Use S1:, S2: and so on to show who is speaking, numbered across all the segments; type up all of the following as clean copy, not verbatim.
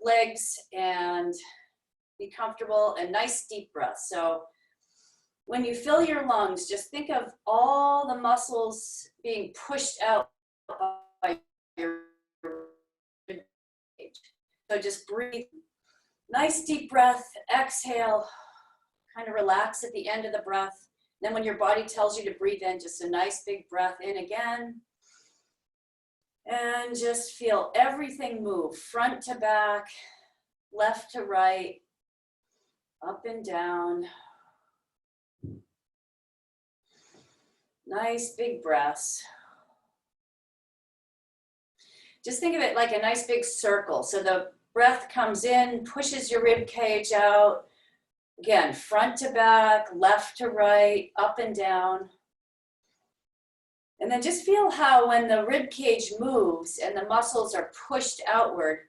S1: legs and be comfortable, and nice deep breath. So when you fill your lungs, just think of all the muscles being pushed out by your rib cage. So just breathe, nice deep breath, exhale, kind of relax at the end of the breath. Then when your body tells you to breathe in, just a nice big breath in again. And just feel everything move, front to back, left to right, up and down. Nice big breaths. Just think of it like a nice big circle. So the breath comes in, pushes your rib cage out. Again, front to back, left to right, up and down. And then just feel how when the rib cage moves and the muscles are pushed outward,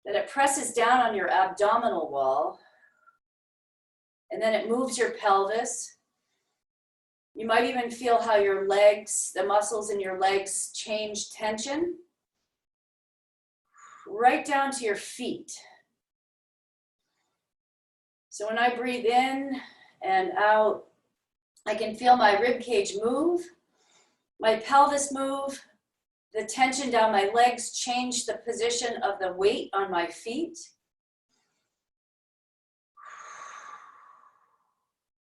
S1: that it presses down on your abdominal wall. And then it moves your pelvis. You might even feel how your legs, the muscles in your legs change tension. Right down to your feet. So when I breathe in and out, I can feel my rib cage move, my pelvis move, the tension down my legs change the position of the weight on my feet.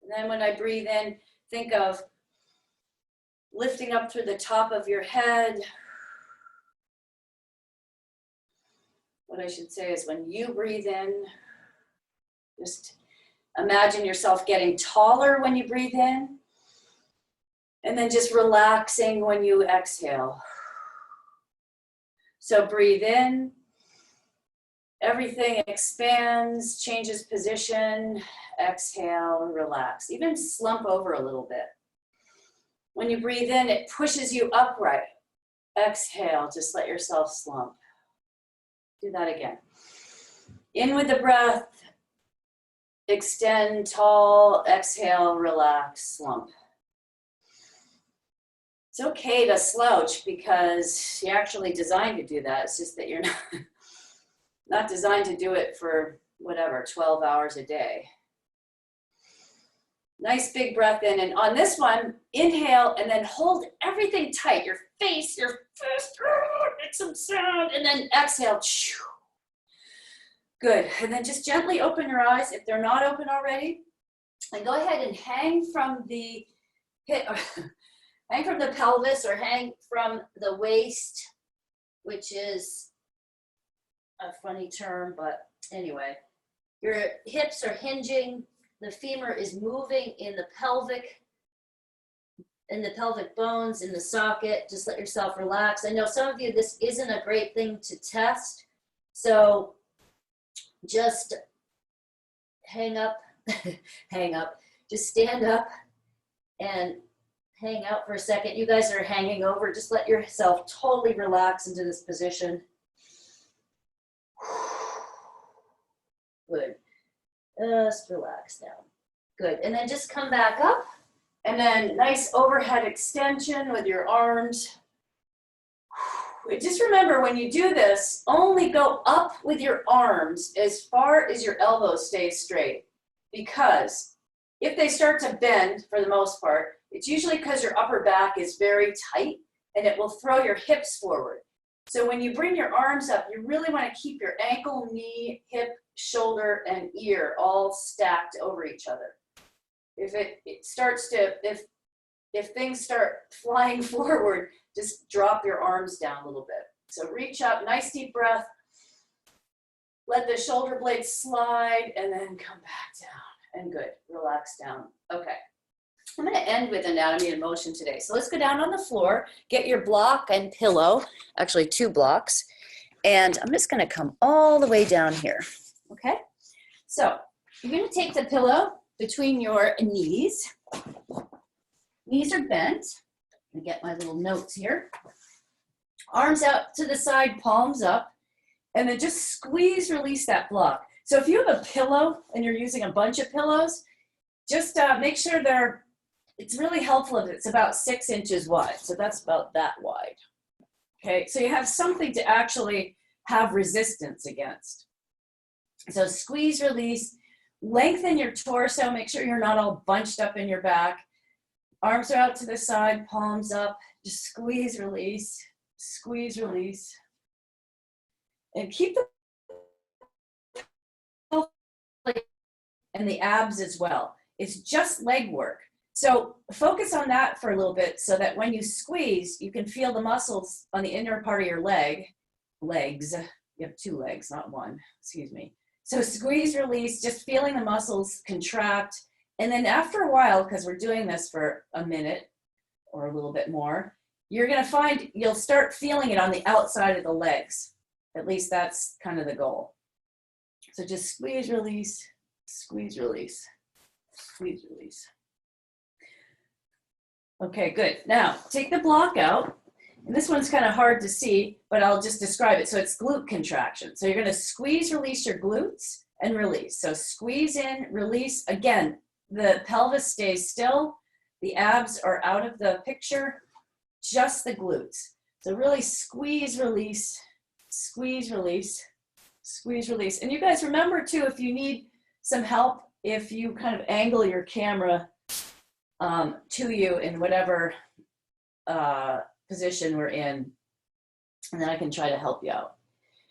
S1: And then when I breathe in, think of lifting up through the top of your head. What I should say is when you breathe in, just imagine yourself getting taller when you breathe in, and then just relaxing when you exhale. So breathe in, everything expands, changes position, exhale, relax. Even slump over a little bit. When you breathe in, it pushes you upright. Exhale, just let yourself slump. Do that again. In with the breath, extend tall, exhale, relax, slump. It's okay to slouch because you're actually designed to do that. It's just that you're not designed to do it for whatever, 12 hours a day. Nice big breath in, and on this one, inhale and then hold everything tight. Your face, your fist, make some sound, and then exhale. Good, and then just gently open your eyes if they're not open already. And go ahead and hang from the hip, hang from the pelvis or hang from the waist, which is a funny term, but anyway. Your hips are hinging. The femur is moving in the pelvic bones, in the socket. Just let yourself relax. I know some of you, this isn't a great thing to test. So just hang up, just stand up and hang out for a second. You guys are hanging over. Just let yourself totally relax into this position. Good. Just relax down. Good. And then just come back up. And then nice overhead extension with your arms. Just remember, when you do this, only go up with your arms as far as your elbows stay straight. Because if they start to bend, for the most part, it's usually because your upper back is very tight and it will throw your hips forward. So when you bring your arms up, you really want to keep your ankle, knee, hip, shoulder, and ear all stacked over each other. If if things start flying forward, just drop your arms down a little bit. So reach up, nice deep breath. Let the shoulder blades slide and then come back down. And good, relax down. Okay. I'm going to end with anatomy and motion today. So let's go down on the floor, get your block and pillow, actually 2 blocks, and I'm just going to come all the way down here, okay? So you're going to take the pillow between your knees. Knees are bent. I'm going to get my little notes here. Arms out to the side, palms up, and then just squeeze, release that block. So if you have a pillow and you're using a bunch of pillows, just make sure it's really helpful if it's about 6 inches wide. So that's about that wide. Okay, so you have something to actually have resistance against. So squeeze, release, lengthen your torso, make sure you're not all bunched up in your back. Arms are out to the side, palms up, just squeeze, release, and keep the and the abs as well. It's just leg work. So focus on that for a little bit so that when you squeeze, you can feel the muscles on the inner part of your legs. You have 2 legs, not 1, excuse me. So squeeze, release, just feeling the muscles contract. And then after a while, because we're doing this for a minute or a little bit more, you're gonna find you'll start feeling it on the outside of the legs. At least that's kind of the goal. So just squeeze, release, squeeze, release, squeeze, release. Okay, good. Now take the block out. And this one's kind of hard to see, but I'll just describe it. So it's glute contraction. So you're going to squeeze, release your glutes and release. So squeeze in, release. Again, the pelvis stays still. The abs are out of the picture, just the glutes. So really squeeze, release, squeeze, release, squeeze, release. And you guys remember too, if you need some help, if you kind of angle your camera to you in whatever position we're in, and then I can try to help you out.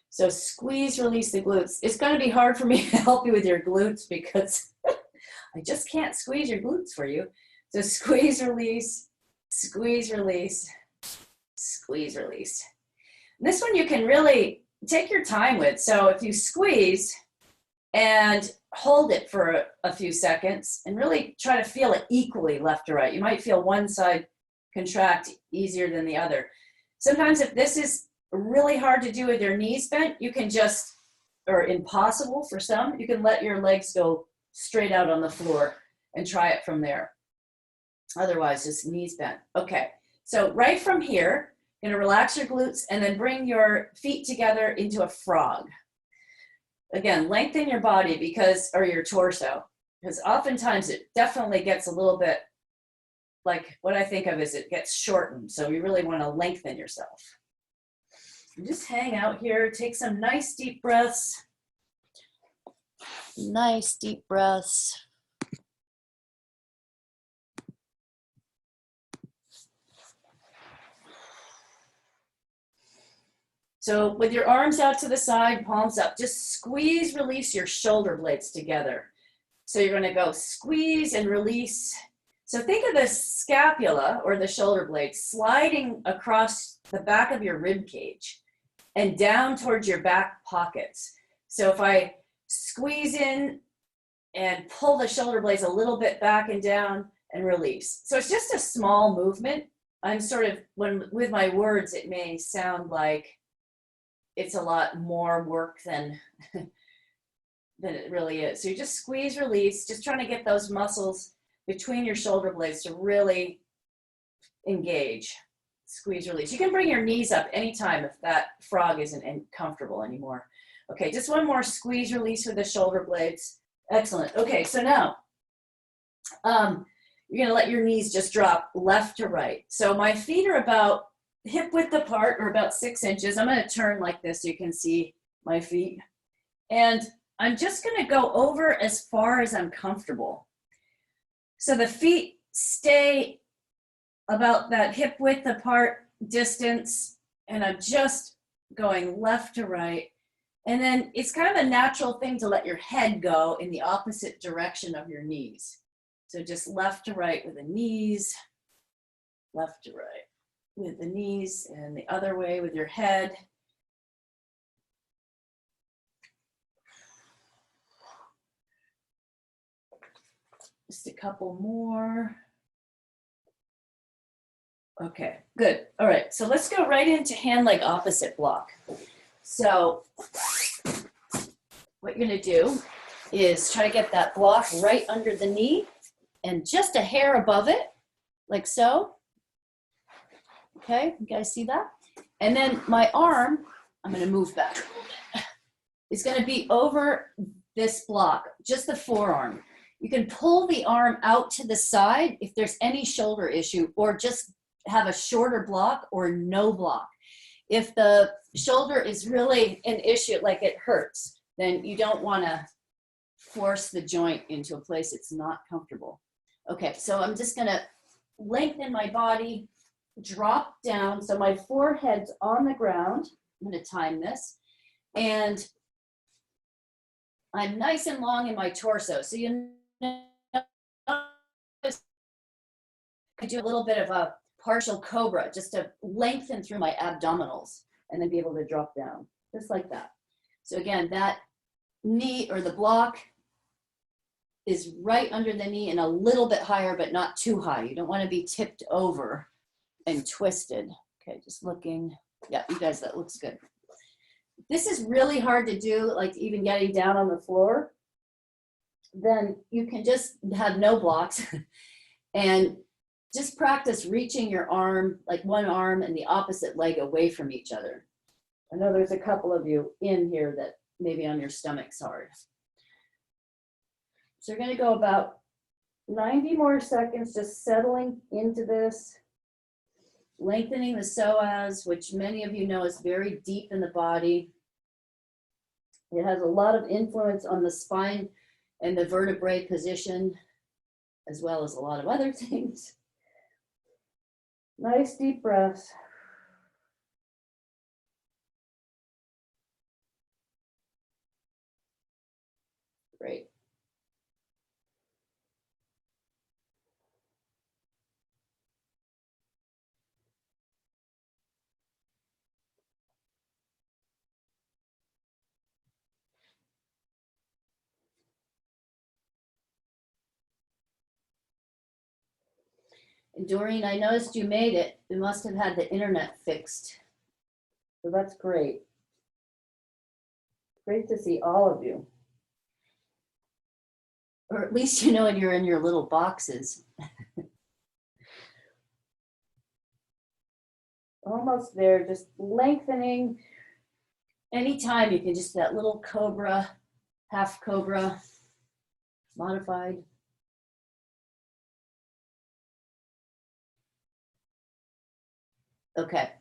S1: So squeeze, release the glutes. It's going to be hard for me to help you with your glutes because I just can't squeeze your glutes for you. So squeeze, release, squeeze, release, squeeze, release. And this one you can really take your time with. So if you squeeze and hold it for a few seconds and really try to feel it equally left to right. You might feel one side contract easier than the other. Sometimes if this is really hard to do with your knees bent, you can just, or impossible for some, you can let your legs go straight out on the floor and try it from there. Otherwise, just knees bent. Okay, so right from here, you're gonna relax your glutes and then bring your feet together into a frog. Again, lengthen your body because, or your torso, because oftentimes it definitely gets a little bit like what I think of is it gets shortened. So you really want to lengthen yourself. And just hang out here, take some nice deep breaths. Nice deep breaths. So with your arms out to the side, palms up, just squeeze, release your shoulder blades together. So you're going to go squeeze and release. So think of the scapula or the shoulder blade sliding across the back of your rib cage and down towards your back pockets. So if I squeeze in and pull the shoulder blades a little bit back and down and release. So it's just a small movement. I'm sort of, with my words, it may sound like it's a lot more work than it really is. So you just squeeze, release, just trying to get those muscles between your shoulder blades to really engage. Squeeze, release. You can bring your knees up anytime if that frog isn't comfortable anymore. Okay, just one more squeeze, release with the shoulder blades. Excellent. Okay, so now you're gonna let your knees just drop left to right. So my feet are about hip width apart, or about 6 inches. I'm gonna turn like this so you can see my feet. And I'm just gonna go over as far as I'm comfortable. So the feet stay about that hip width apart distance, and I'm just going left to right. And then it's kind of a natural thing to let your head go in the opposite direction of your knees. So just left to right with the knees, left to right with the knees, and the other way with your head. Just a couple more. Okay, good. All right, so let's go right into hand-leg opposite block. So what you're gonna do is try to get that block right under the knee and just a hair above it, like so. Okay, you guys see that? And then my arm, I'm gonna move back a little bit, is gonna be over this block, just the forearm. You can pull the arm out to the side if there's any shoulder issue, or just have a shorter block or no block. If the shoulder is really an issue, like it hurts, then you don't want to force the joint into a place it's not comfortable. Okay, so I'm just going to lengthen my body, drop down. So my forehead's on the ground. I'm going to time this. And I'm nice and long in my torso. So you know, I do a little bit of a partial cobra just to lengthen through my abdominals and then be able to drop down, just like that. So again, that knee or the block is right under the knee and a little bit higher, but not too high. You don't want to be tipped over and twisted. Okay, just looking. Yeah, you guys, that looks good. This is really hard to do, like even getting down on the floor. Then you can just have no blocks and just practice reaching your arm, like one arm and the opposite leg away from each other. I know there's a couple of you in here that maybe on your stomach's hard. So we're going to go about 90 more seconds, just settling into this, lengthening the psoas, which many of you know is very deep in the body. It has a lot of influence on the spine and the vertebrae position, as well as a lot of other things. Nice deep breaths. Great. And Doreen, I noticed you made it. You must have had the internet fixed. So that's great. Great to see all of you. Or at least you know you're in your little boxes. Almost there, just lengthening. Anytime you can just that little cobra, half cobra, modified. Okay,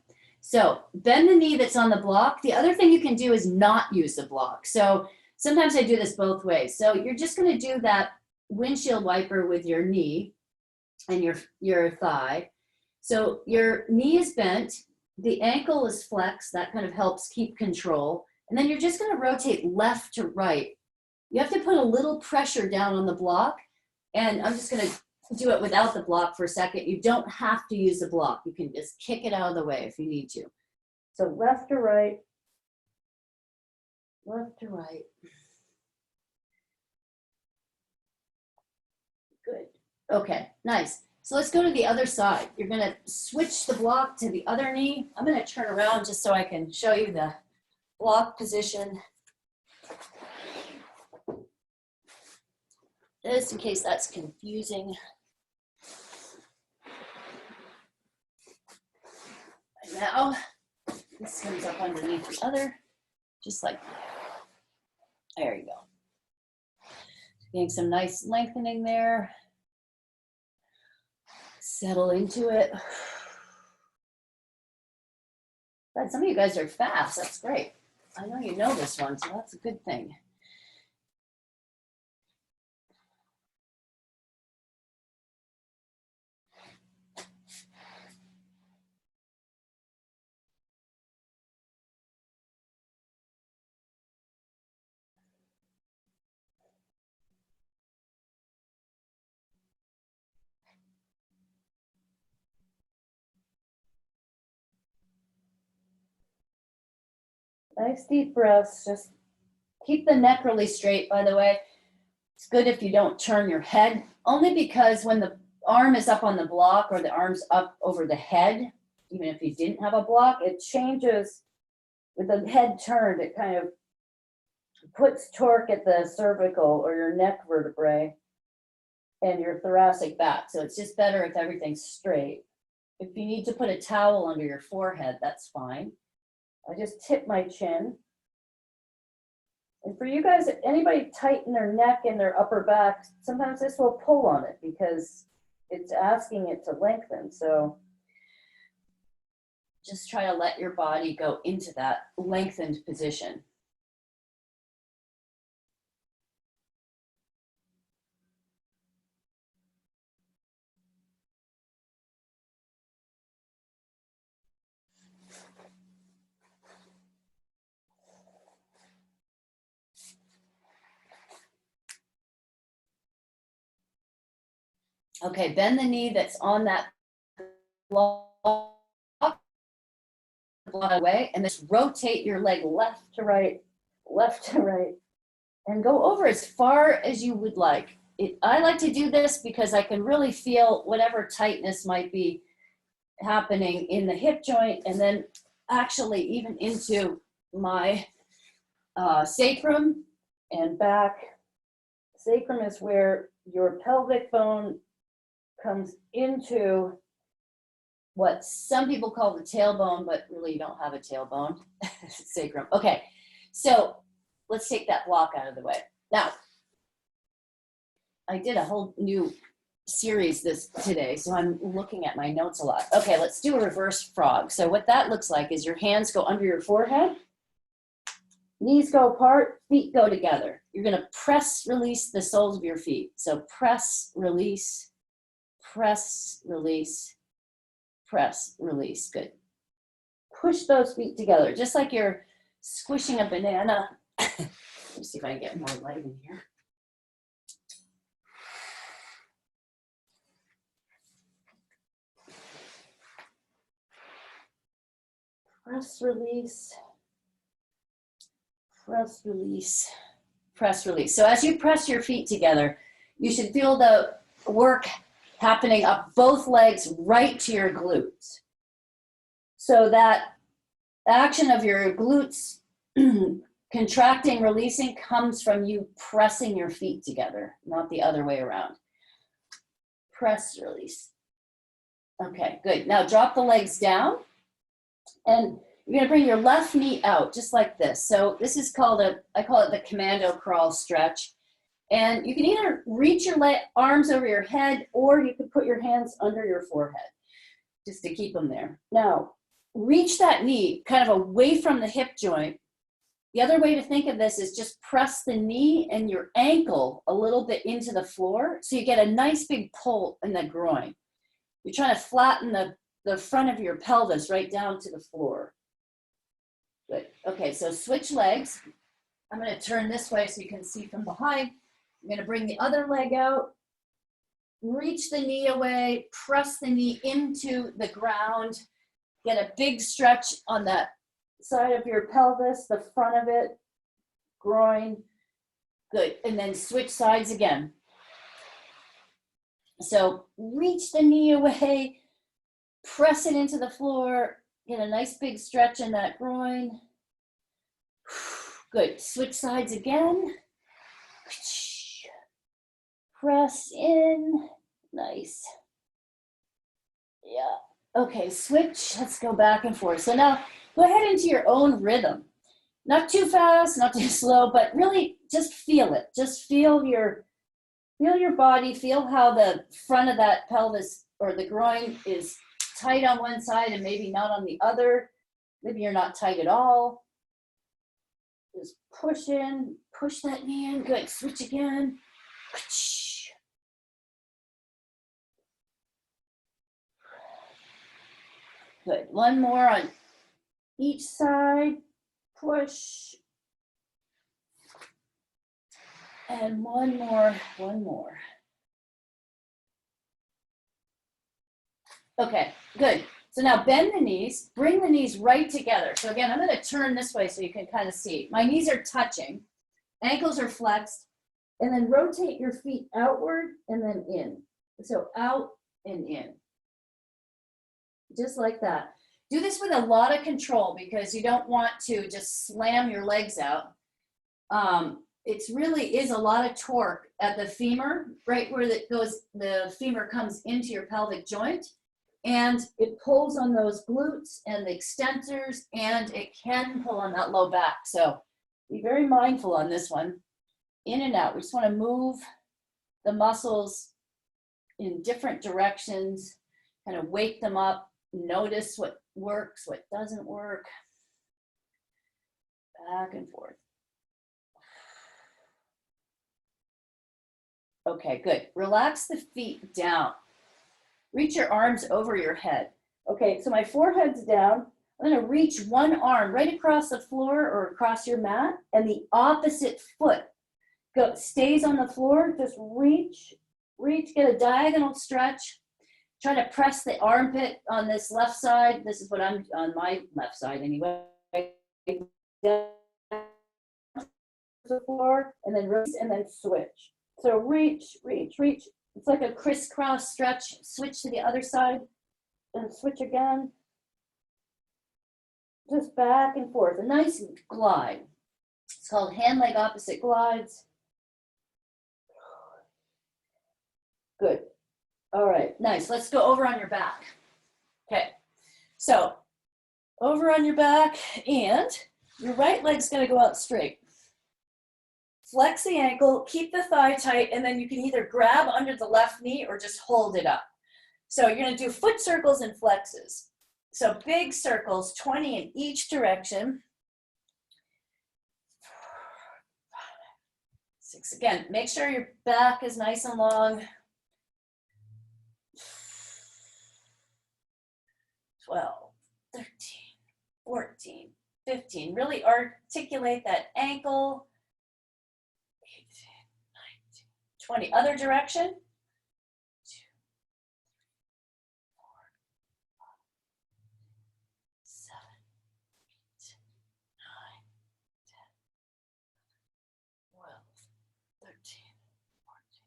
S1: so bend the knee that's on the block. The other thing you can do is not use the block. So sometimes I do this both ways. So you're just going to do that windshield wiper with your knee and your thigh. So your knee is bent, the ankle is flexed, that kind of helps keep control. And then you're just going to rotate left to right. You have to put a little pressure down on the block. And I'm just going to do it without the block for a second. You don't have to use the block. You can just kick it out of the way if you need to. So left to right, left to right. Good. Okay, nice. So let's go to the other side. You're going to switch the block to the other knee. I'm going to turn around just so I can show you the block position. Just in case that's confusing. And now, this comes up underneath the other, just like that. There you go. Getting some nice lengthening there. Settle into it. But some of you guys are fast. That's great. I know you know this one, so that's a good thing. Nice deep breaths. Just keep the neck really straight, by the way. It's good if you don't turn your head, only because when the arm is up on the block or the arm's up over the head, even if you didn't have a block, it changes with the head turned. It kind of puts torque at the cervical or your neck vertebrae and your thoracic back. So it's just better if everything's straight. If you need to put a towel under your forehead, that's fine. I just tip my chin. And for you guys, if anybody tighten their neck and their upper back, sometimes this will pull on it because it's asking it to lengthen. So just try to let your body go into that lengthened position. Okay, bend the knee that's on that block away, and just rotate your leg left to right, and go over as far as you would like. I like to do this because I can really feel whatever tightness might be happening in the hip joint, and then actually even into my sacrum and back. Sacrum is where your pelvic bone comes into what some people call the tailbone, but really you don't have a tailbone. Sacrum. Okay, so let's take that block out of the way. Now, I did a whole new series today, so I'm looking at my notes a lot. Okay, let's do a reverse frog. So what that looks like is your hands go under your forehead, knees go apart, feet go together. You're gonna press, release the soles of your feet. So press, release, press, release, press, release. Good. Push those feet together, just like you're squishing a banana. Let me see if I can get more light in here. Press, release, press, release, press, release. So as you press your feet together, you should feel the work happening up both legs right to your glutes. So that action of your glutes contracting, releasing comes from you pressing your feet together, not the other way around. Press, release. Okay, good. Now drop the legs down, and you're gonna bring your left knee out just like this. So this is called I call it the commando crawl stretch. And you can either reach your arms over your head, or you can put your hands under your forehead just to keep them there. Now, reach that knee kind of away from the hip joint. The other way to think of this is just press the knee and your ankle a little bit into the floor, so you get a nice big pull in the groin. You're trying to flatten the front of your pelvis right down to the floor. Good. Okay, so switch legs. I'm going to turn this way so you can see from behind. I'm going to bring the other leg out, reach the knee away, press the knee into the ground, get a big stretch on that side of your pelvis, the front of it, groin. Good. And then switch sides again. So reach the knee away, press it into the floor, get a nice big stretch in that groin. Good. Switch sides again. Press in. Nice. Yeah. Okay, switch. Let's go back and forth. So now go ahead into your own rhythm. Not too fast, not too slow, but really just feel it. Just feel your body. Feel how the front of that pelvis or the groin is tight on one side and maybe not on the other. Maybe you're not tight at all. Just push in, push that knee in. Good. Switch again. Good. One more on each side. Push. And one more. Okay, good. So now bend the knees, bring the knees right together. So again, I'm going to turn this way so you can kind of see. My knees are touching, ankles are flexed, and then rotate your feet outward and then in. So out and in. Just like that. Do this with a lot of control because you don't want to just slam your legs out. It really is a lot of torque at the femur, right where the femur comes into your pelvic joint. And it pulls on those glutes and the extensors, and it can pull on that low back. So be very mindful on this one. In and out. We just want to move the muscles in different directions, kind of wake them up, Notice what works, what doesn't work. Back and forth. Okay, good. Relax the feet down. Reach your arms over your head. Okay, so my forehead's down. I'm gonna reach one arm right across the floor or across your mat, and the opposite foot stays on the floor. Just reach, get a diagonal stretch. Try to press the armpit on this left side. This is what I'm on my left side anyway. Down to the floor, and then release, and then switch. So reach. It's like a crisscross stretch. Switch to the other side, and switch again. Just back and forth. A nice glide. It's called hand-leg opposite glides. Good. All right, nice. Let's go over on your back. Okay, so over on your back, and your right leg's gonna go out straight. Flex the ankle, keep the thigh tight, and then you can either grab under the left knee or just hold it up. So you're gonna do foot circles and flexes. So big circles, 20 in each direction. 6, again, make sure your back is nice and long. 12, 13, 14, 15. Really articulate that ankle. 18, 19, 20. Other direction. 2, 3, 4, 5, 7, 8, 9, 10, 12, 13, 14,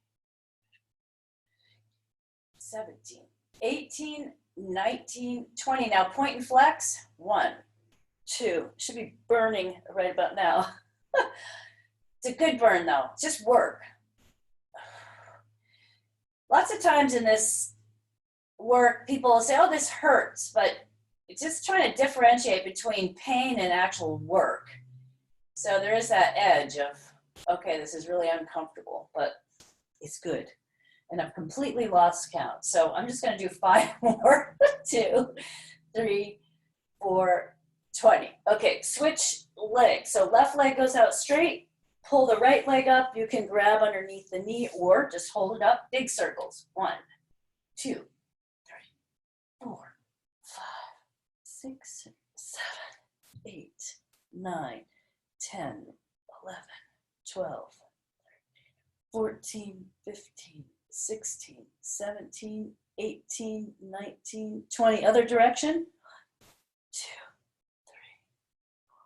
S1: 17, 18, 19, 20. Now point and flex. 1, 2. Should be burning right about now. It's a good burn though. Just work. Lots of times in this work, people will say, oh, this hurts, but it's just trying to differentiate between pain and actual work. So there is that edge of, okay, this is really uncomfortable, but it's good. And I've completely lost count. So I'm just gonna do 5 more. 2, 3, 4, 20. Okay, switch legs. So left leg goes out straight, pull the right leg up. You can grab underneath the knee or just hold it up. Big circles. 1, 2, 3, 4, 5, 6, 7, 8, 9, 10, 11, 12, 14, 15, 16, 17, 18, 19, 20. Other direction. 1, 2, 3, 4,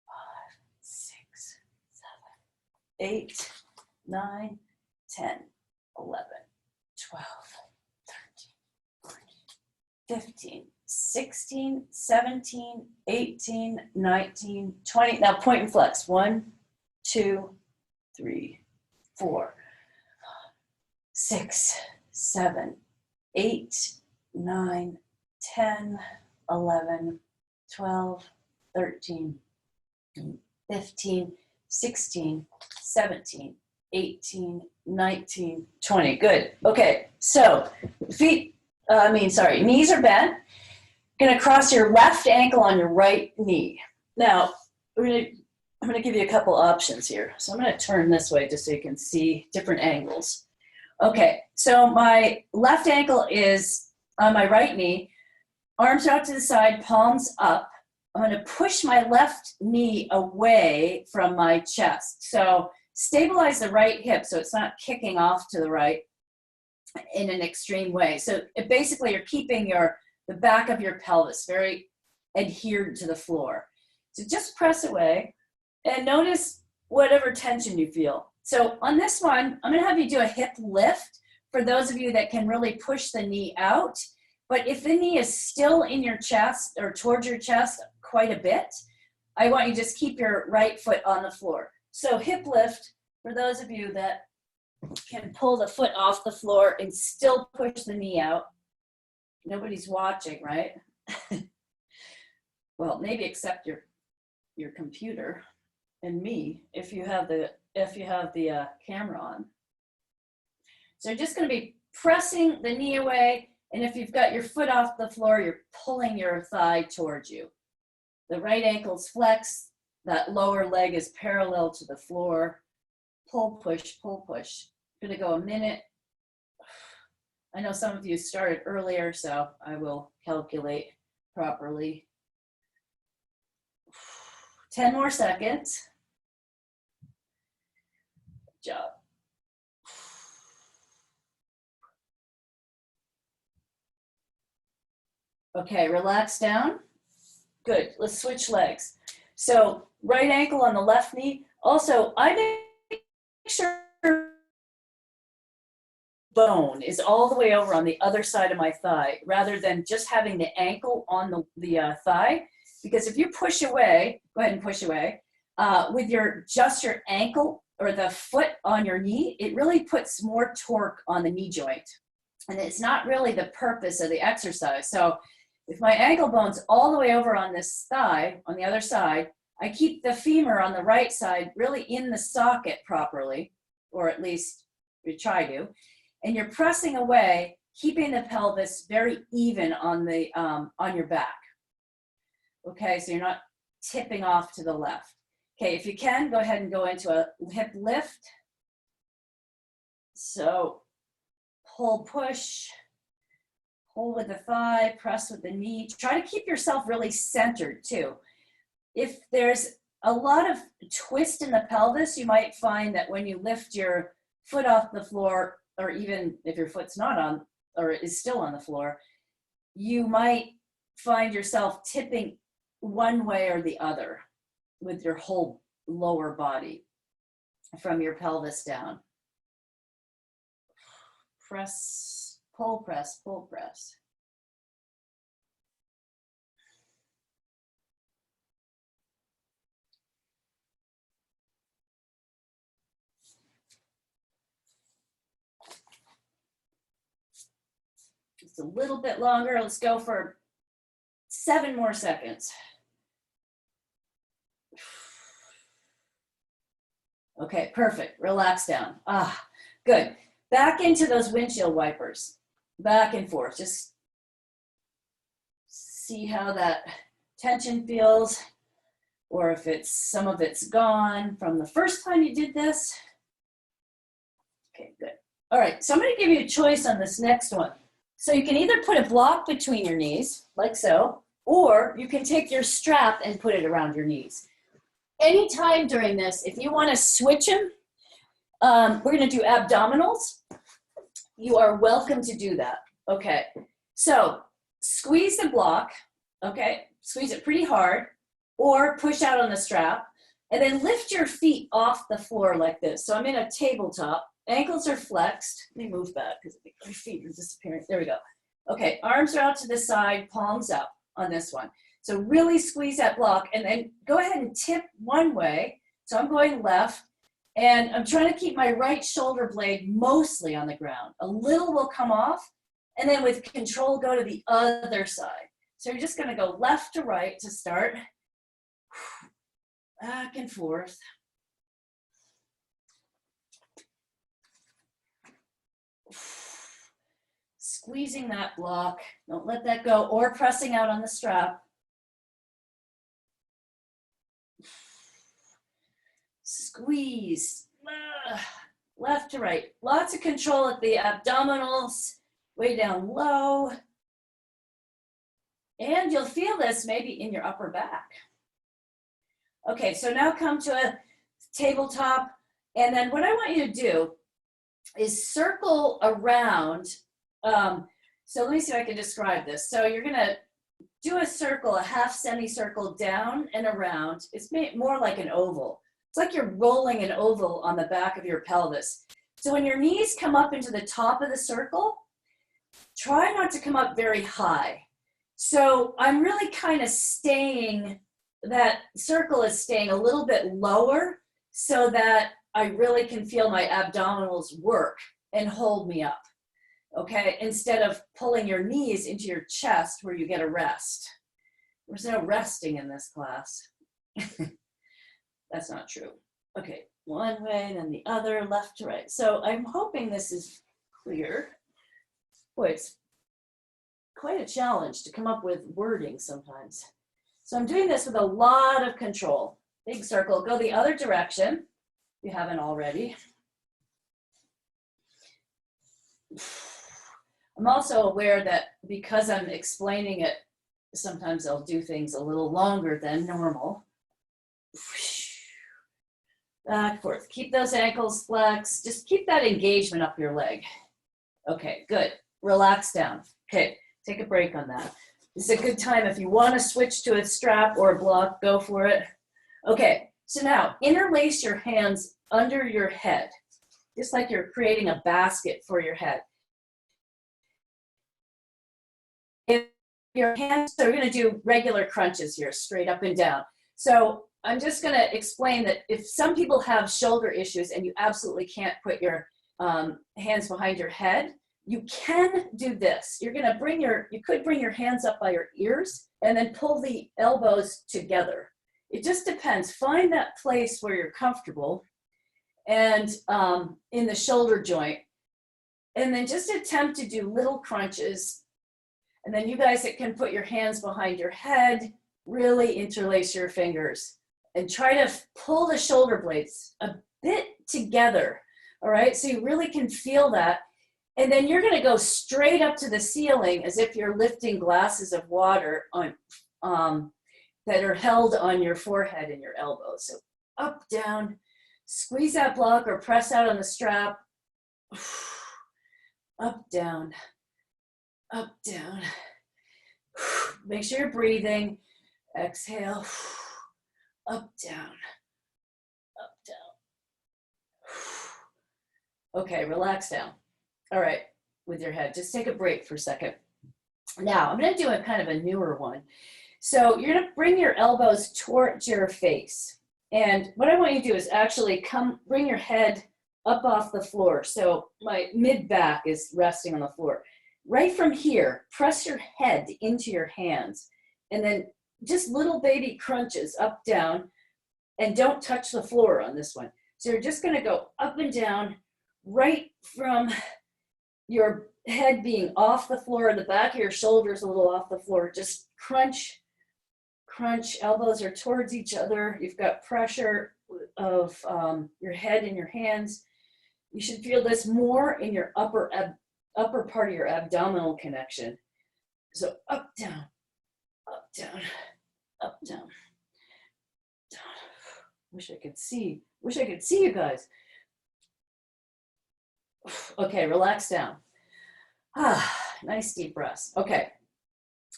S1: 5, 6, 7, 8, 9, 10, 11, 12, 13, 14, 15, 16, 17, 18, 19, 20. Now point and flex. 1, 2, 3, 4, 6, 7, 8, 9, 10, 11, 12, 13, 15, 16, 17, 18, 19, 20. Good. Okay, so knees are bent. Gonna cross your left ankle on your right knee. Now, I'm gonna give you a couple options here. So I'm gonna turn this way just so you can see different angles. Okay, so my left ankle is on my right knee, arms out to the side, palms up. I'm gonna push my left knee away from my chest. So stabilize the right hip so it's not kicking off to the right in an extreme way. So basically you're keeping the back of your pelvis very adhered to the floor. So just press away and notice whatever tension you feel. So on this one, I'm gonna have you do a hip lift for those of you that can really push the knee out. But if the knee is still in your chest or towards your chest quite a bit, I want you to just keep your right foot on the floor. So hip lift for those of you that can pull the foot off the floor and still push the knee out. Nobody's watching, right? Well, maybe except your computer and me if you have the camera on. So you're just going to be pressing the knee away, And if you've got your foot off the floor, you're pulling your thigh towards you. The right ankle's flexed, that lower leg is parallel to the floor. Pull, push, pull, push. I'm gonna go a minute. I know some of you started earlier, so I will calculate properly. 10 more seconds. Good job. Okay, relax down. Good, let's switch legs. So right ankle on the left knee. Also, I make sure bone is all the way over on the other side of my thigh rather than just having the ankle on the thigh. Because if you push away, go ahead and push away, with just your ankle or the foot on your knee, it really puts more torque on the knee joint. And it's not really the purpose of the exercise. So if my ankle bone's all the way over on this thigh, on the other side, I keep the femur on the right side really in the socket properly, or at least we try to. And you're pressing away, keeping the pelvis very even on your back. Okay, so you're not tipping off to the left. Okay, if you can, go ahead and go into a hip lift. So pull, push, pull with the thigh, press with the knee. Try to keep yourself really centered too. If there's a lot of twist in the pelvis, you might find that when you lift your foot off the floor, or even if your foot's not on, or is still on the floor, you might find yourself tipping one way or the other with your whole lower body from your pelvis down. Press, pull, press, pull, press. Just a little bit longer. Let's go for 7 more seconds. Okay, perfect. Relax down. Ah, good. Back into those windshield wipers. Back and forth. Just see how that tension feels, or if some of it's gone from the first time you did this. Okay, good. All right, so I'm going to give you a choice on this next one. So you can either put a block between your knees, like so, or you can take your strap and put it around your knees. Anytime during this, if you want to switch them, we're going to do abdominals. You are welcome to do that. Okay, so squeeze the block, okay, squeeze it pretty hard, or push out on the strap, and then lift your feet off the floor like this. So I'm in a tabletop, ankles are flexed. Let me move that because my feet are disappearing. There we go. Okay, arms are out to the side, palms up on this one. So really squeeze that block and then go ahead and tip one way. So I'm going left and I'm trying to keep my right shoulder blade mostly on the ground. A little will come off and then with control go to the other side. So you're just gonna go left to right to start. Back and forth. Squeezing that block, don't let that go, or pressing out on the strap. Squeeze, left to right. Lots of control at the abdominals, way down low. And you'll feel this maybe in your upper back. Okay, so now come to a tabletop. And then what I want you to do is circle around. So let me see if I can describe this. So you're gonna do a circle, a half semicircle down and around. It's more like an oval. It's like you're rolling an oval on the back of your pelvis. So when your knees come up into the top of the circle, try not to come up very high. So I'm really kind of that circle is staying a little bit lower so that I really can feel my abdominals work and hold me up. Okay, instead of pulling your knees into your chest where you get a rest. There's no resting in this class. That's not true. Okay, one way, then the other, left to right. So I'm hoping this is clear. Boy, it's quite a challenge to come up with wording sometimes. So I'm doing this with a lot of control. Big circle, go the other direction, if you haven't already. I'm also aware that because I'm explaining it, sometimes I'll do things a little longer than normal. Back, forth. Keep those ankles flexed. Just keep that engagement up your leg. Okay, good. Relax down. Okay, take a break on that. It's a good time if you want to switch to a strap or a block, go for it. Okay, so now interlace your hands under your head, just like you're creating a basket for your head. If your hands, so we're going to do regular crunches here, straight up and down. So I'm just going to explain that if some people have shoulder issues and you absolutely can't put your hands behind your head, you can do this. You're going to you could bring your hands up by your ears and then pull the elbows together. It just depends. Find that place where you're comfortable and in the shoulder joint. And then just attempt to do little crunches. And then you guys that can put your hands behind your head, really interlace your fingers and try to pull the shoulder blades a bit together. All right, so you really can feel that. And then you're going to go straight up to the ceiling as if you're lifting glasses of water on that are held on your forehead and your elbows. So up, down, squeeze that block or press out on the strap. Up, down, up, down. Make sure you're breathing. Exhale. Up, down, up, down. Okay, relax down. All right, with your head. Just take a break for a second. Now, I'm going to do a kind of a newer one. So you're going to bring your elbows towards your face. And what I want you to do is actually bring your head up off the floor. So my mid-back is resting on the floor. Right from here, press your head into your hands. And then just little baby crunches up, down, and don't touch the floor on this one. So you're just going to go up and down right from your head being off the floor, the back of your shoulders a little off the floor. Just crunch, crunch. Elbows are towards each other. You've got pressure of your head and your hands. You should feel this more in your upper part of your abdominal connection. So up, down, up, down, up, down, down. Wish I could see you guys. Okay, relax down. Nice deep breaths. Okay,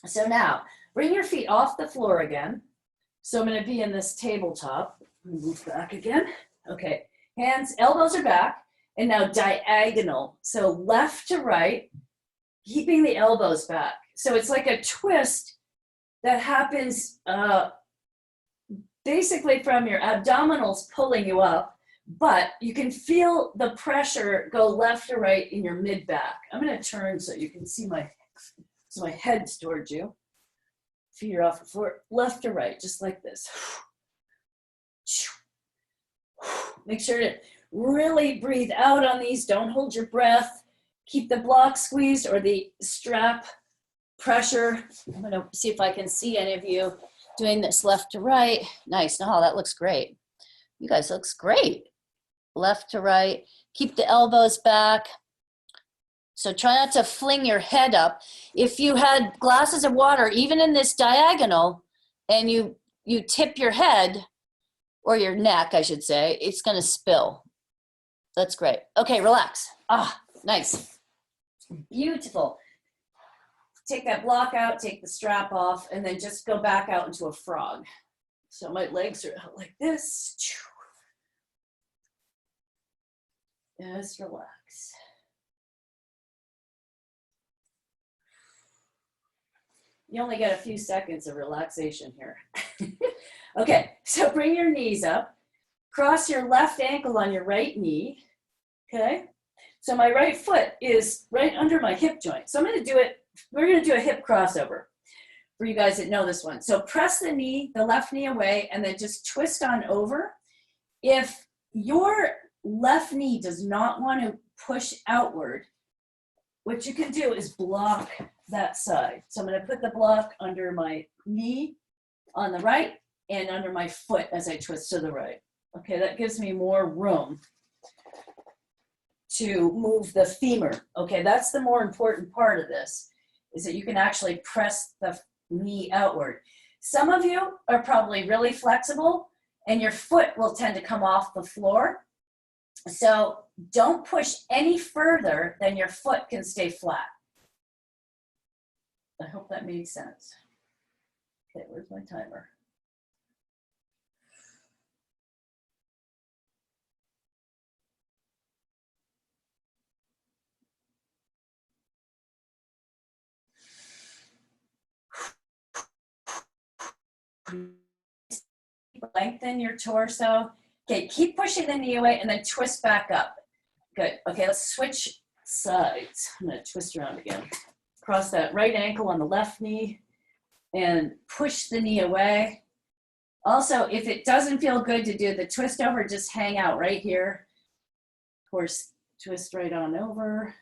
S1: so now bring your feet off the floor again. So I'm going to be in this tabletop. Move back again. Okay, hands, elbows are back, and now diagonal. So left to right, keeping the elbows back. So it's like a twist that happens basically from your abdominals pulling you up. But you can feel the pressure go left to right in your mid-back. I'm going to turn so you can see my head's towards you. Feet are off the floor, left to right, just like this. Make sure to really breathe out on these. Don't hold your breath. Keep the block squeezed or the strap pressure. I'm going to see if I can see any of you doing this left to right. Nice. Oh, that looks great. You guys looks great. Left to right, keep the elbows back. So try not to fling your head up. If you had glasses of water, even in this diagonal, and you tip your head, or your neck, I should say, it's gonna spill. That's great. Okay, relax. Nice. Beautiful. Take that block out, take the strap off, and then just go back out into a frog. So my legs are out like this. Just relax. You only get a few seconds of relaxation here. Okay, so bring your knees up. Cross your left ankle on your right knee. Okay, so my right foot is right under my hip joint. So I'm going to do it. We're going to do a hip crossover for you guys that know this one. So press the left knee away, and then just twist on over. If your left knee does not want to push outward, what you can do is block that side. So I'm going to put the block under my knee on the right and under my foot as I twist to the right. Okay, that gives me more room to move the femur. Okay, that's the more important part of this, is that you can actually press the knee outward. Some of you are probably really flexible and your foot will tend to come off the floor. So don't push any further than your foot can stay flat. I hope that made sense. Okay, where's my timer? Lengthen your torso. Okay, keep pushing the knee away and then twist back up. Good. Okay, let's switch sides. I'm going to twist around again. Cross that right ankle on the left knee and push the knee away. Also, if it doesn't feel good to do the twist over, just hang out right here. Of course, twist right on over.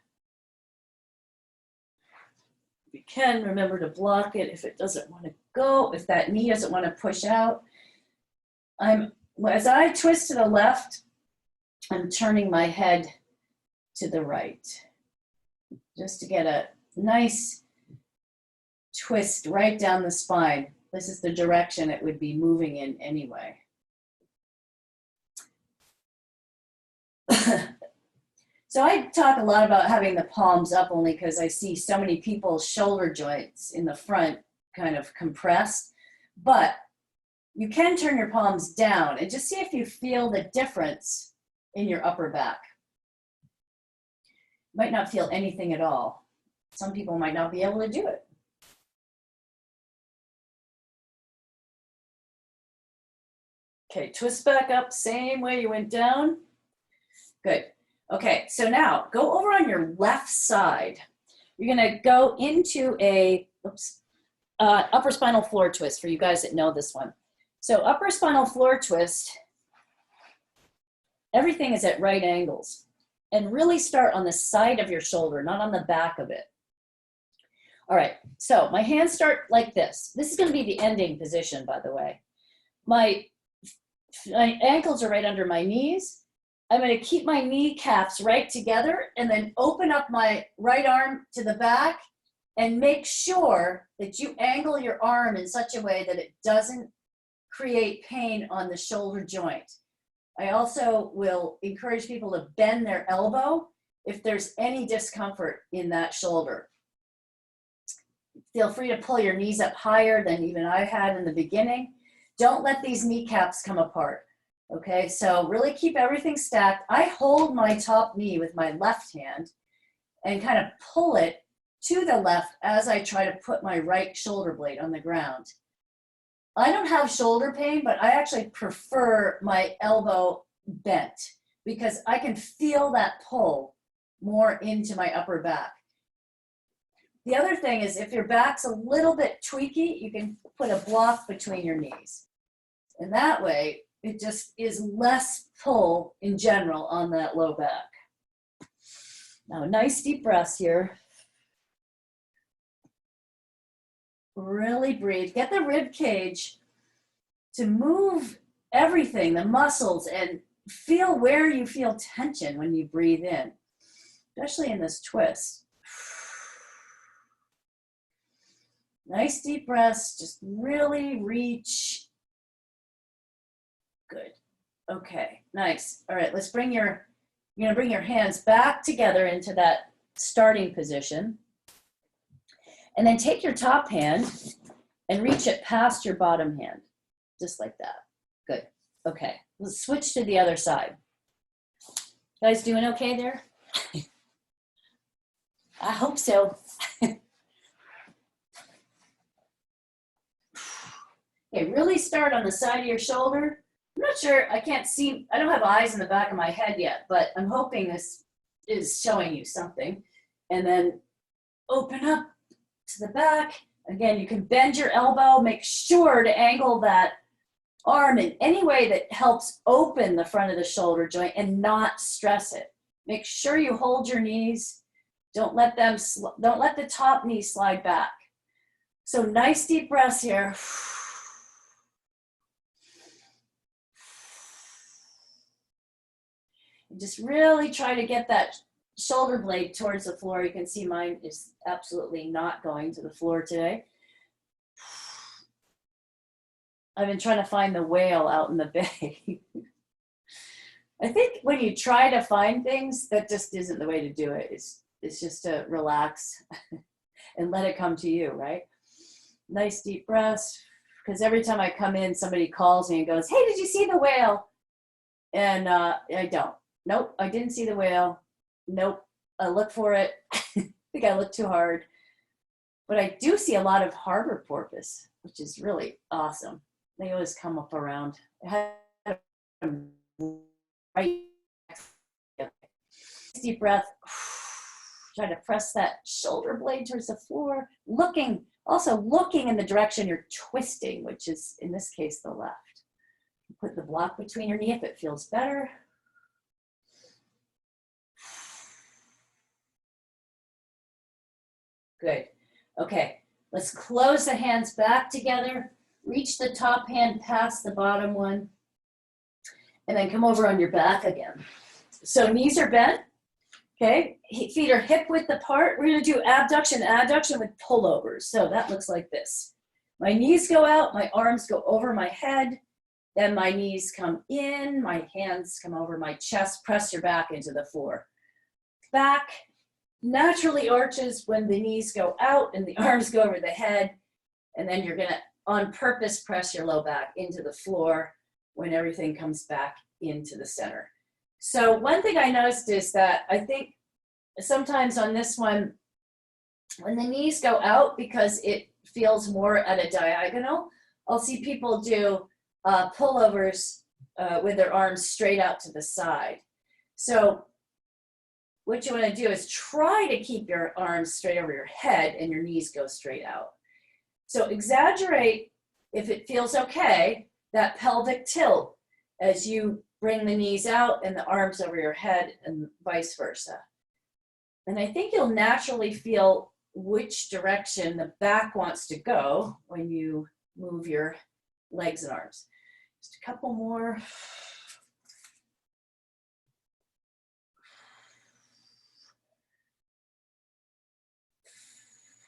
S1: If you can, remember to block it if it doesn't want to go, if that knee doesn't want to push out. As I twist to the left, I'm turning my head to the right, just to get a nice twist right down the spine. This is the direction it would be moving in anyway. So I talk a lot about having the palms up only because I see so many people's shoulder joints in the front kind of compressed, but you can turn your palms down and just see if you feel the difference in your upper back. You might not feel anything at all. Some people might not be able to do it. Okay, twist back up, same way you went down. Good. Okay, so now go over on your left side. You're gonna go into a, upper spinal floor twist for you guys that know this one. So upper spinal floor twist, everything is at right angles. And really start on the side of your shoulder, not on the back of it. All right, so my hands start like this. This is gonna be the ending position, by the way. My ankles are right under my knees. I'm gonna keep my kneecaps right together and then open up my right arm to the back and make sure that you angle your arm in such a way that it doesn't create pain on the shoulder joint. I also will encourage people to bend their elbow if there's any discomfort in that shoulder. Feel free to pull your knees up higher than even I had in the beginning. Don't let these kneecaps come apart. Okay, so really keep everything stacked. I hold my top knee with my left hand and kind of pull it to the left as I try to put my right shoulder blade on the ground. I don't have shoulder pain, but I actually prefer my elbow bent because I can feel that pull more into my upper back. The other thing is if your back's a little bit tweaky, you can put a block between your knees. And that way, it just is less pull in general on that low back. Now, nice deep breaths here. Really breathe. Get the rib cage to move everything, the muscles, and feel where you feel tension when you breathe in, especially in this twist. Nice deep breaths. Just really reach. Good. Okay, nice. All right, let's bring you're gonna bring your hands back together into that starting position. And then take your top hand and reach it past your bottom hand, just like that. Good. Okay, let's switch to the other side. Guys doing okay there? I hope so. Okay, really start on the side of your shoulder. I'm not sure, I can't see, I don't have eyes in the back of my head yet, but I'm hoping this is showing you something. And then open up to the back. Again, you can bend your elbow, make sure to angle that arm in any way that helps open the front of the shoulder joint and not stress it. Make sure you hold your knees Don't let the top knee slide back. So nice deep breaths here. Just really try to get that shoulder blade towards the floor. You can see mine is absolutely not going to the floor today. I've been trying to find the whale out in the bay. I think when you try to find things, that just isn't the way to do it. It's just to relax and let it come to you, right? Nice deep breaths. Because every time I come in, somebody calls me and goes, hey, did you see the whale? And I don't. Nope, I didn't see the whale. Nope, I look for it. I think I look too hard. But I do see a lot of harbor porpoise, which is really awesome. They always come up around. I had them right. Deep breath. Try to press that shoulder blade towards the floor. Also looking in the direction you're twisting, which is, in this case, the left. Put the block between your knee if it feels better. Good. Okay, let's close the hands back together. Reach the top hand past the bottom one. And then come over on your back again. So knees are bent. Okay, feet are hip width apart. We're going to do abduction with pullovers. So that looks like this. My knees go out, my arms go over my head. Then my knees come in, my hands come over my chest. Press your back into the floor. Back naturally arches when the knees go out and the arms go over the head. And then you're going to, on purpose, press your low back into the floor when everything comes back into the center. So one thing I noticed is that I think sometimes on this one, when the knees go out because it feels more at a diagonal, I'll see people do pullovers with their arms straight out to the side. So what you want to do is try to keep your arms straight over your head and your knees go straight out. So exaggerate, if it feels okay, that pelvic tilt as you bring the knees out and the arms over your head and vice versa. And I think you'll naturally feel which direction the back wants to go when you move your legs and arms. Just a couple more.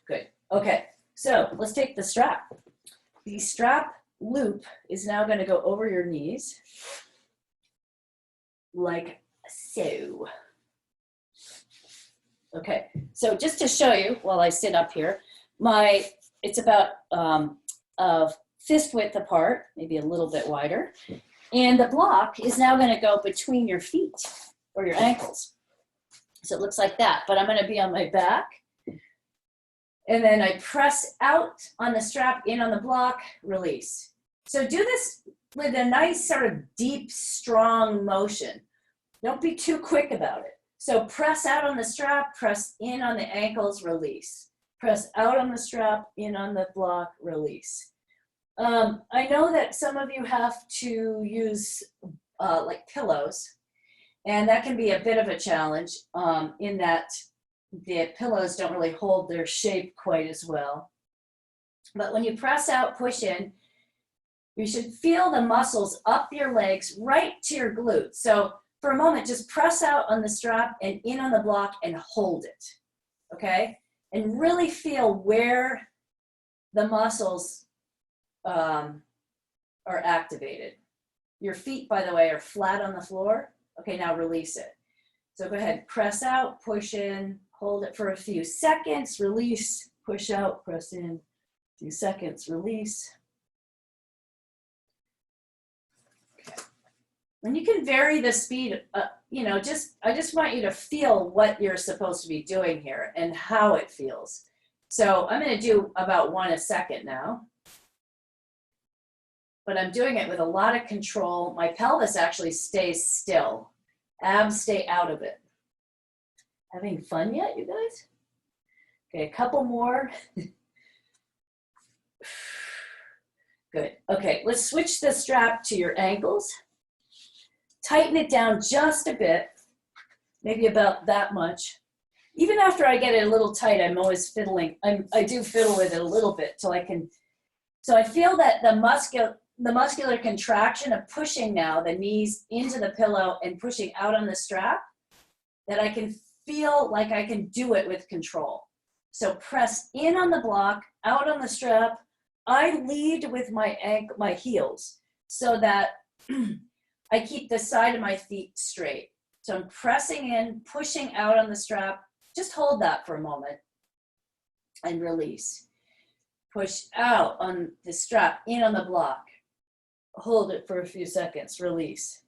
S1: Good. Okay, so let's take the strap. The strap loop is now going to go over your knees like so. Okay, so just to show you while I sit up here, it's about a fist width apart, maybe a little bit wider. And the block is now going to go between your feet or your ankles. So it looks like that, but I'm going to be on my back. And then I press out on the strap, in on the block, release. So do this with a nice sort of deep, strong motion. Don't be too quick about it. So press out on the strap, press in on the ankles, release. Press out on the strap, in on the block, release. I know that some of you have to use like pillows, and that can be a bit of a challenge in that the pillows don't really hold their shape quite as well. But when you press out, push in, you should feel the muscles up your legs right to your glutes. So for a moment, just press out on the strap and in on the block and hold it, okay? And really feel where the muscles are activated. Your feet, by the way, are flat on the floor. Okay, now release it. So go ahead, press out, push in, hold it for a few seconds, release, push out, press in, a few seconds, release. Okay. And you can vary the speed, you know, I just want you to feel what you're supposed to be doing here and how it feels. So I'm going to do about 1 a second now. But I'm doing it with a lot of control. My pelvis actually stays still. Abs stay out of it. Having fun yet, you guys? Okay, a couple more. Good. Okay, let's switch the strap to your ankles. Tighten it down just a bit, maybe about that much. Even after I get it a little tight, I'm always fiddling. I do fiddle with it a little bit till I can. So I feel that the muscular contraction of pushing now the knees into the pillow and pushing out on the strap, that I can feel like I can do it with control. So press in on the block, out on the strap. I lead with my heels so that I keep the side of my feet straight. So I'm pressing in, pushing out on the strap. Just hold that for a moment and release. Push out on the strap, in on the block. Hold it for a few seconds, release.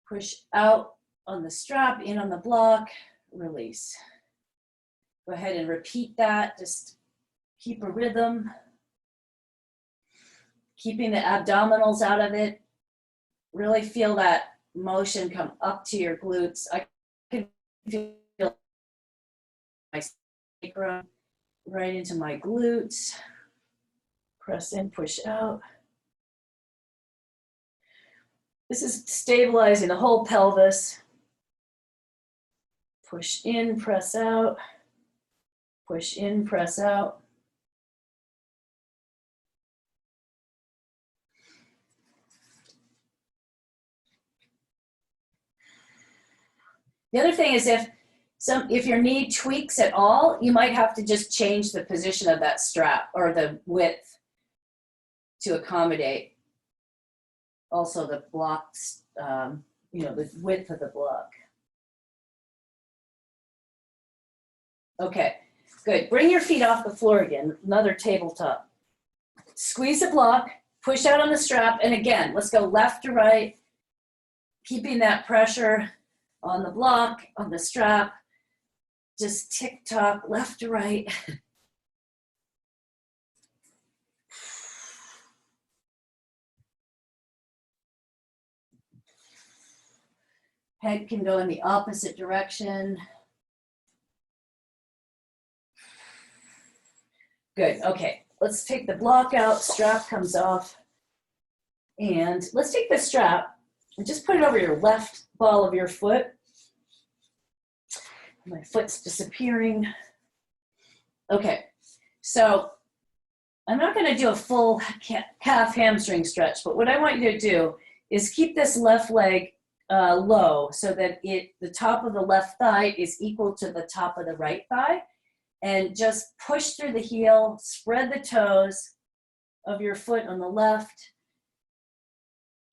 S1: Push out on the strap, in on the block, release. Go ahead and repeat that. Just keep a rhythm. Keeping the abdominals out of it. Really feel that motion come up to your glutes. I can feel my sacrum right into my glutes. Press in, push out. This is stabilizing the whole pelvis. Push in, press out. Push in, press out. The other thing is if your knee tweaks at all, you might have to just change the position of that strap or the width to accommodate also the blocks, the width of the block. Okay, good. Bring your feet off the floor again, another tabletop. Squeeze the block, push out on the strap, and again, let's go left to right, keeping that pressure on the block, on the strap. Just tick-tock, left to right. Head can go in the opposite direction. Good, okay. Let's take the block out, strap comes off. And let's take the strap and just put it over your left ball of your foot. My foot's disappearing. Okay, so I'm not gonna do a full calf hamstring stretch, but what I want you to do is keep this left leg low so that the top of the left thigh is equal to the top of the right thigh, and just push through the heel, spread the toes of your foot on the left,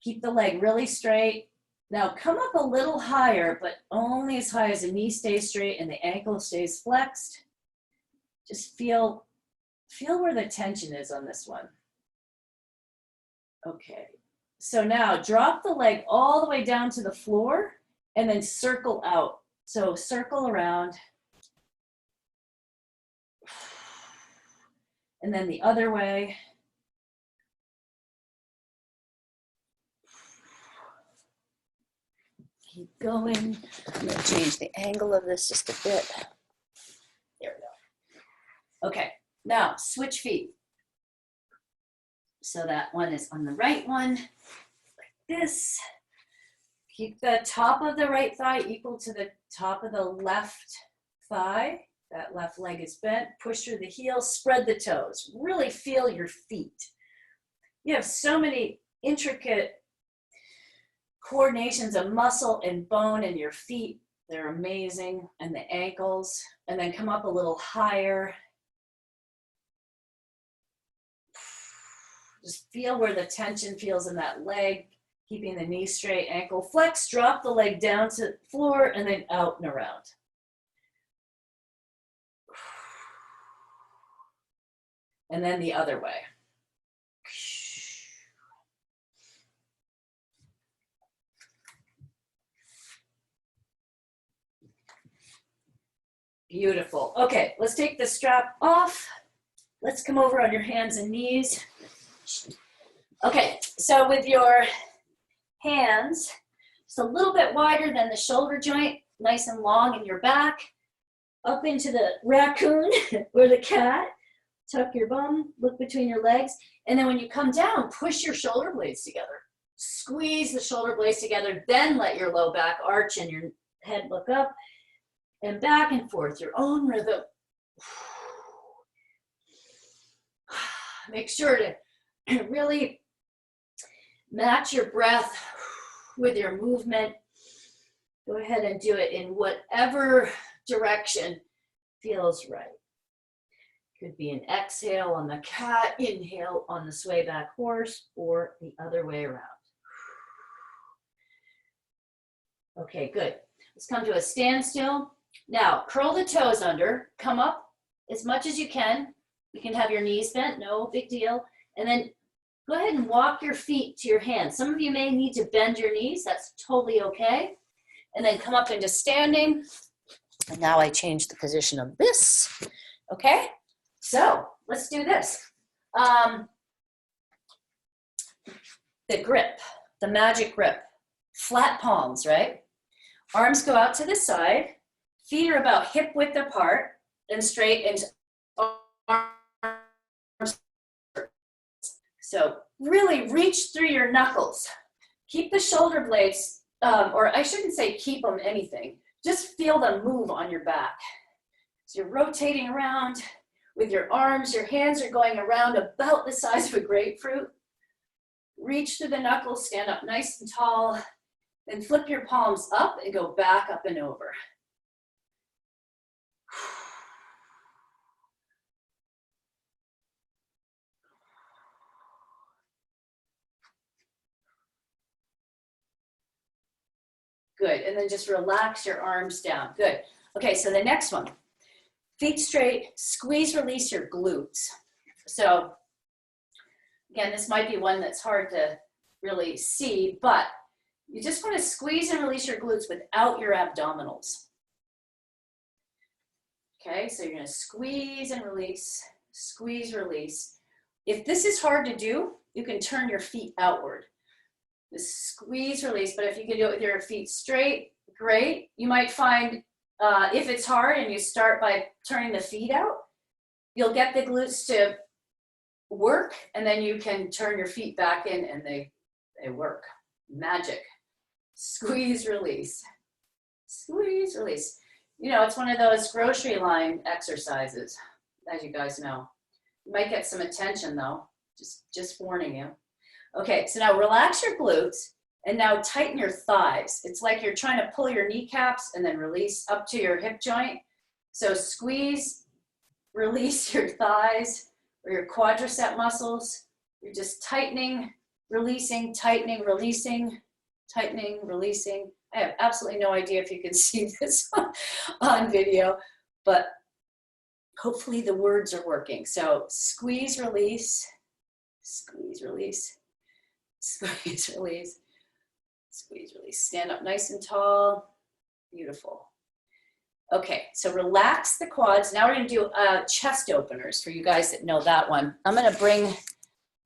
S1: keep the leg really straight. Now come up a little higher, but only as high as the knee stays straight and the ankle stays flexed. Just feel where the tension is on this one. Okay, so now drop the leg all the way down to the floor and then circle out. So circle around. And then the other way. Keep going. I'm going to change the angle of this just a bit. There we go. Okay, now switch feet. So that one is on the right one, like this. Keep the top of the right thigh equal to the top of the left thigh. That left leg is bent. Push through the heel, spread the toes. Really feel your feet. You have so many intricate coordinations of muscle and bone in your feet. They're amazing. And the ankles. And then come up a little higher. Just feel where the tension feels in that leg. Keeping the knee straight, ankle flex. Drop the leg down to the floor and then out and around. And then the other way. Beautiful. Okay, let's take the strap off. Let's come over on your hands and knees. Okay, so with your hands, just a little bit wider than the shoulder joint, nice and long in your back, up into the raccoon or the cat. Tuck your bum, look between your legs, and then when you come down, push your shoulder blades together. Squeeze the shoulder blades together, then let your low back arch and your head look up. and back and forth, your own rhythm. Make sure to really match your breath with your movement. Go ahead and do it in whatever direction feels right. Could be an exhale on the cat, inhale on the sway back horse, or the other way around. Okay, good. Let's come to a standstill. Now, curl the toes under, come up as much as you can. You can have your knees bent, no big deal. And then go ahead and walk your feet to your hands. Some of you may need to bend your knees, that's totally okay. And then come up into standing. And now I change the position of this, okay? So let's do this. The grip, the magic grip. Flat palms, right? Arms go out to the side. Feet are about hip width apart and straight into arms. So really reach through your knuckles. Keep the shoulder blades, or I shouldn't say keep them anything. Just feel them move on your back. So you're rotating around with your arms. Your hands are going around about the size of a grapefruit. Reach through the knuckles, stand up nice and tall. Then flip your palms up and go back up and over. Good, and then just relax your arms down. Good. Okay, so the next one. Feet straight, squeeze, release your glutes. So again, this might be one that's hard to really see, but you just want to squeeze and release your glutes without your abdominals. Okay, so you're going to squeeze and release, squeeze, release. If this is hard to do, you can turn your feet outward. Just squeeze, release, but if you can do it with your feet straight, great. You might find if it's hard and you start by turning the feet out, you'll get the glutes to work, and then you can turn your feet back in and they work. Magic. Squeeze, release. Squeeze, release. You know, it's one of those grocery line exercises, as you guys know. You might get some attention though, just warning you. Okay, so now relax your glutes and now tighten your thighs. It's like you're trying to pull your kneecaps and then release up to your hip joint. So squeeze, release your thighs or your quadricep muscles. You're just tightening, releasing, tightening, releasing, tightening, releasing. I have absolutely no idea if you can see this on video, but hopefully the words are working. So squeeze, release, squeeze, release, squeeze, release, squeeze, release. Stand up nice and tall. Beautiful. Okay, so relax the quads. Now we're going to do chest openers for you guys that know that one. I'm going to bring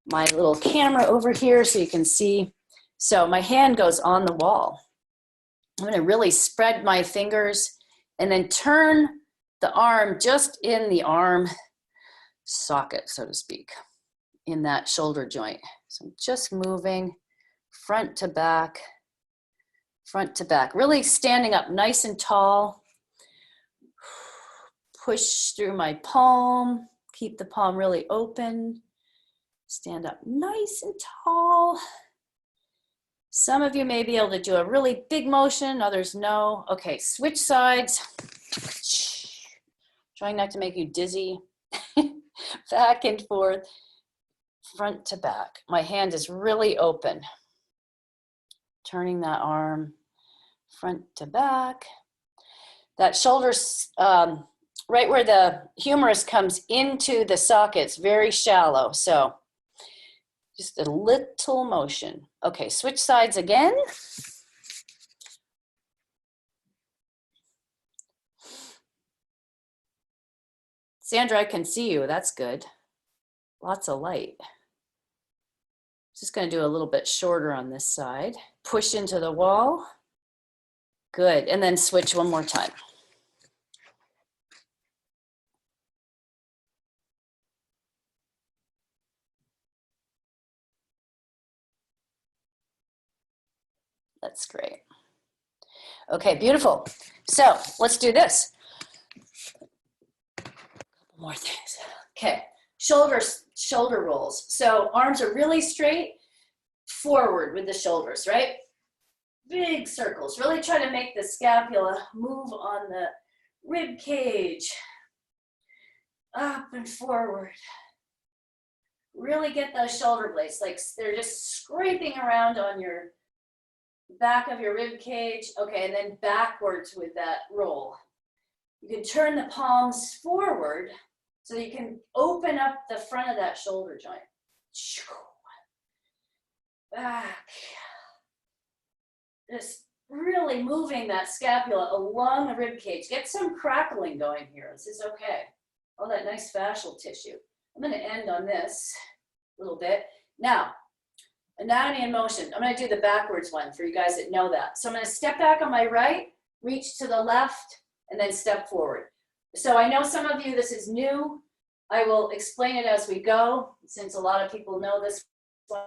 S1: my little camera over here so you can see. So my hand goes on the wall. I'm going to really spread my fingers and then turn the arm just in the arm socket, so to speak, in that shoulder joint. So I'm just moving front to back, really standing up nice and tall. Push through my palm, keep the palm really open. Stand up nice and tall. Some of you may be able to do a really big motion, others no. Okay, switch sides. Trying not to make you dizzy. Back and forth, front to back. My hand is really open. Turning that arm front to back. That shoulder, right where the humerus comes into the socket, it's very shallow. So just a little motion. Okay, switch sides again. Sandra, I can see you. That's good. Lots of light. Just going to do a little bit shorter on this side. Push into the wall. Good. And then switch one more time. That's great. Okay, beautiful. So let's do this. More things. Okay, shoulder rolls. So arms are really straight, forward with the shoulders, right? Big circles. Really try to make the scapula move on the rib cage. Up and forward. Really get those shoulder blades, like they're just scraping around on your back of your rib cage. Okay, and then backwards with that roll. You can turn the palms forward so you can open up the front of that shoulder joint. Back. Just really moving that scapula along the rib cage. Get some crackling going here. This is okay. All that nice fascial tissue. I'm going to end on this a little bit. Now, anatomy in motion. I'm going to do the backwards one for you guys that know that. So I'm going to step back on my right, reach to the left, and then step forward. So I know some of you, this is new. I will explain it as we go, since a lot of people know this one.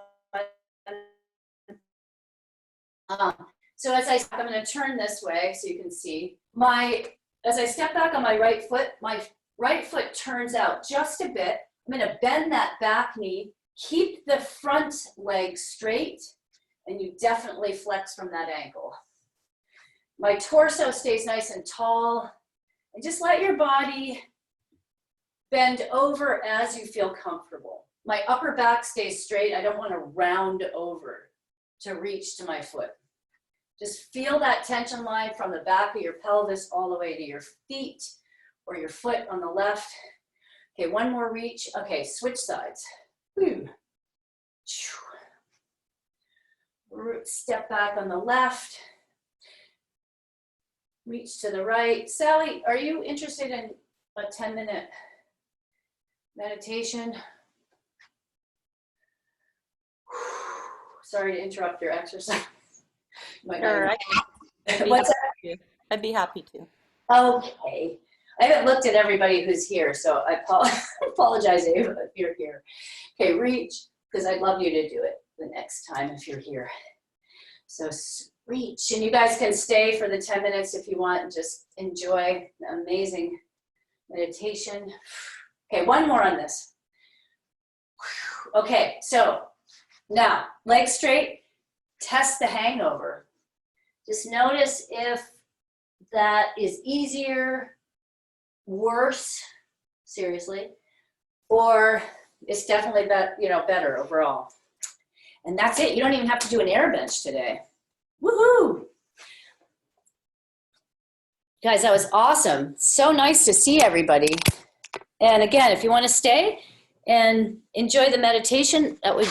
S1: So as I'm going to turn this way so you can see. As I step back on my right foot turns out just a bit. I'm going to bend that back knee, keep the front leg straight, and you definitely flex from that ankle. My torso stays nice and tall, and just let your body bend over as you feel comfortable. My upper back stays straight. I don't want to round over to reach to my foot. Just feel that tension line from the back of your pelvis all the way to your feet or your foot on the left. Okay, one more reach. Okay, switch sides. Step back on the left. Reach to the right. Sally, are you interested in a 10-minute meditation? Sorry to interrupt your exercise.
S2: Sure, I'd be happy to.
S1: Okay. I haven't looked at everybody who's here, so I apologize if you're here. Okay, reach, because I'd love you to do it the next time if you're here. So reach, and you guys can stay for the 10 minutes if you want and just enjoy the amazing meditation. Okay, one more on this. Okay, so now, legs straight, test the hangover. Just notice if that is easier, worse, seriously, or it's definitely better overall. And that's it. You don't even have to do an air bench today. Woohoo! Guys, that was awesome. So nice to see everybody. And again, if you want to stay and enjoy the meditation, that would